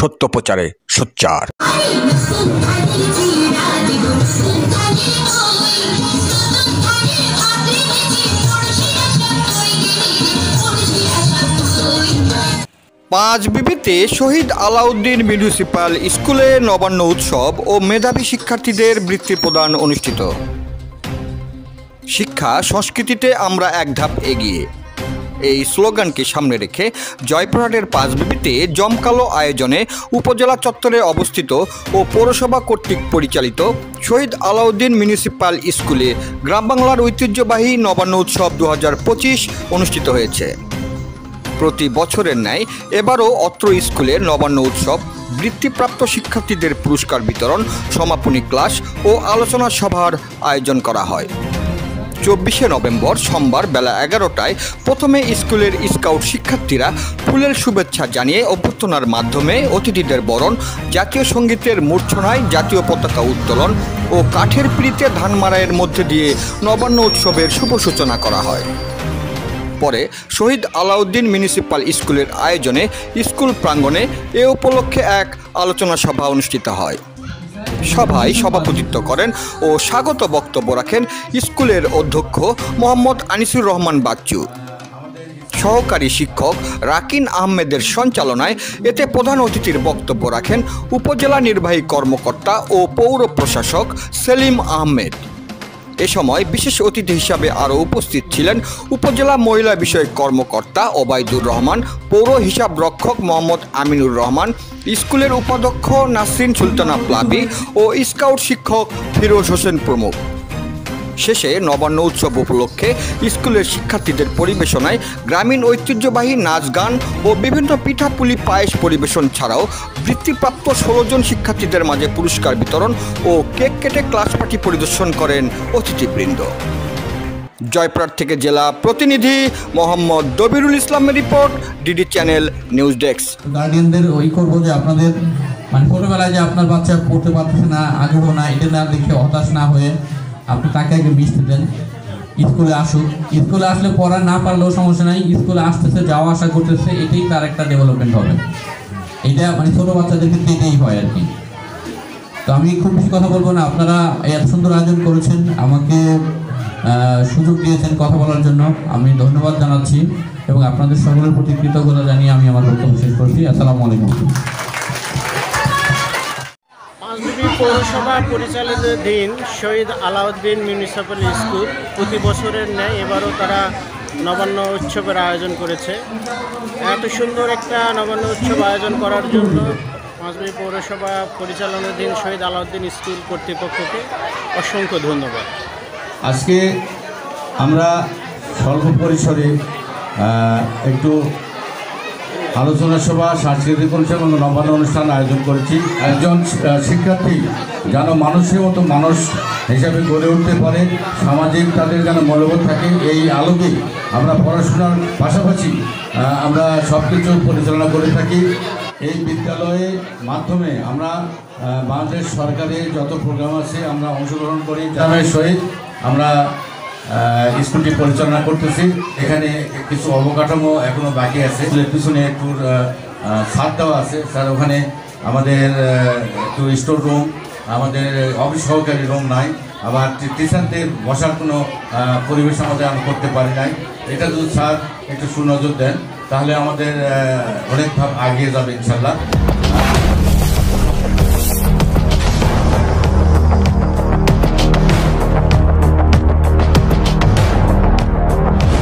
সত্য প্রচারে সোচ্চার। পাঁচবিবিতে শহীদ আলাউদ্দিন মিউনিসিপ্যাল স্কুলে নবান্ন উৎসব ও মেধাবী শিক্ষার্থীদের বৃত্তি প্রদান অনুষ্ঠিত। শিক্ষা সংস্কৃতিতে আমরা এক ধাপ এগিয়ে, এই স্লোগানকে সামনে রেখে জয়পুরহাটের পাঁচবিবিতে জমকালো আয়োজনে উপজেলা চত্বরে অবস্থিত ও পৌরসভা কর্তৃক পরিচালিত শহীদ আলাউদ্দিন মিউনিসিপ্যাল স্কুলে গ্রাম বাংলার ঐতিহ্যবাহী নবান্ন উৎসব 2025 অনুষ্ঠিত হয়েছে। প্রতি বছরের ন্যায় এবারও অত্র স্কুলের নবান্ন উৎসব বৃত্তিপ্রাপ্ত শিক্ষার্থীদের পুরস্কার বিতরণ, সমাপনী ক্লাস ও আলোচনা সভার আয়োজন করা হয়। 24শে নভেম্বর সোমবার বেলা 11টায় প্রথমে স্কুলের স্কাউট শিক্ষার্থীরা ফুলের শুভেচ্ছা জানিয়ে অভ্যর্থনার মাধ্যমে অতিথিদের বরণ, জাতীয় সঙ্গীতের মূর্ছনায় জাতীয় পতাকা উত্তোলন ও কাঠের পিঁড়িতে ধান মাড়াইয়ের মধ্যে দিয়ে নবান্ন উৎসবের শুভ সূচনা করা হয়। পরে শহীদ আলাউদ্দিন মিউনিসিপ্যাল স্কুলের আয়োজনে স্কুল প্রাঙ্গণে এ উপলক্ষে এক আলোচনা সভা অনুষ্ঠিত হয়। সভায় সভাপতিত্ব করেন ও স্বাগত বক্তব্য রাখেন স্কুলের অধ্যক্ষ মোহাম্মদ আনিসুর রহমান বাচ্চু। সহকারী শিক্ষক রাকিন আহমেদের সঞ্চালনায় এতে প্রধান অতিথির বক্তব্য রাখেন উপজেলা নির্বাহী কর্মকর্তা ও পৌর প্রশাসক সেলিম আহমেদ। এ সময় বিশেষ অতিথি হিসাবে আরও উপস্থিত ছিলেন উপজেলা মহিলা বিষয়ক কর্মকর্তা ওবায়দুর রহমান, পৌর হিসাব রক্ষক মোহাম্মদ আমিনুর রহমান, স্কুলের উপাধ্যক্ষ নাসরিন সুলতানা প্লাবি ও স্কাউট শিক্ষক ফিরোজ হোসেন প্রমুখ। শেষে নবান্ন উৎসব উপলক্ষে স্কুলের শিক্ষার্থীদের পরিবেশনায় গ্রামীণ ঐতিহ্যবাহী নাচ গান ও বিভিন্ন পিঠাপুলি পায়েস পরিবেশন ছাড়াও বৃত্তিপ্রাপ্ত 16 জন শিক্ষার্থীদের মাঝে পুরস্কার বিতরণ ও কেক কেটে ক্লাস পার্টি পরিদর্শন করেন অতিথিবৃন্দ। জয়পুরহাট থেকে জেলা প্রতিনিধি মোহাম্মদ দবিরুল ইসলামের report, DD channel news desk. গার্ডিয়ানদের ওই করবো যে আপনাদের ছোটবেলায় যে আপনার বাচ্চা পড়তে পারতেছে না, আগ্রহ না, এটা না দেখে হতাশ না হয়ে আপনি তাকে আগে মিশতে দেন, স্কুলে আসুক। স্কুলে আসলে পড়া না পারলেও সমস্যা নাই, স্কুলে আসতেছে, যাওয়া আসা করতেছে, এটাই তার একটা ডেভেলপমেন্ট হবে। এটা ছোটো বাচ্চাদেরকে দিতেই হয় আর কি। তো আমি খুব বেশি কথা বলবো না, আপনারা এত সুন্দর আয়োজন করেছেন, আমাকে সুযোগ দিয়েছেন কথা বলার জন্য, আমি ধন্যবাদ জানাচ্ছি এবং আপনাদের সকলের প্রতি কৃতজ্ঞতা জানিয়ে আমি আমার বক্তব্য শেষ করছি। আসসালামু আলাইকুম। পাঁচবিবি পৌরসভা পরিচালিত দিন শহীদ আলাউদ্দিন মিউনিসিপ্যাল স্কুল প্রতি বছরের ন্যায় এবারও তারা নবান্ন উৎসবের আয়োজন করেছে। এত সুন্দর একটা নবান্ন উৎসব আয়োজন করার জন্য পাঁচবিবি পৌরসভা পরিচালনাধীন শহীদ আলাউদ্দিন স্কুল কর্তৃপক্ষকে অসংখ্য ধন্যবাদ। আজকে আমরা স্বল্প পরিসরে একটু আলোচনা সভা, সাংস্কৃতিক অনুষ্ঠান এবং নবান্ন অনুষ্ঠান আয়োজন করেছি। একজন শিক্ষার্থী যেন মানুষের মতো মানুষ হিসাবে গড়ে উঠতে পারে, সামাজিক তাদের যেন মনোবল থাকে, এই আলোকে আমরা পড়াশোনার পাশাপাশি আমরা সব কিছু পরিচালনা করে থাকি। এই বিদ্যালয়ের মাধ্যমে আমরা বাংলাদেশ সরকারের যত প্রোগ্রাম আছে আমরা অংশগ্রহণ করি। গ্রামের সহিত আমরা স্কুলটি পরিচালনা করতেছি। এখানে কিছু অবকাঠামো এখনো বাকি আছে, পিছনে একটু ছাদ দেওয়া আছে স্যার, ওখানে আমাদের একটু স্টোর রুম, আমাদের অফিস সহকারী রুম নাই, আবার টিচারদের বসার কোনো পরিবেশ আমাদের আমরা করতে পারি নাই। এটা যদি স্যার একটু সুনজর দেন তাহলে আমাদের অনেক ভাব এগিয়ে যাবে ইনশাল্লাহ।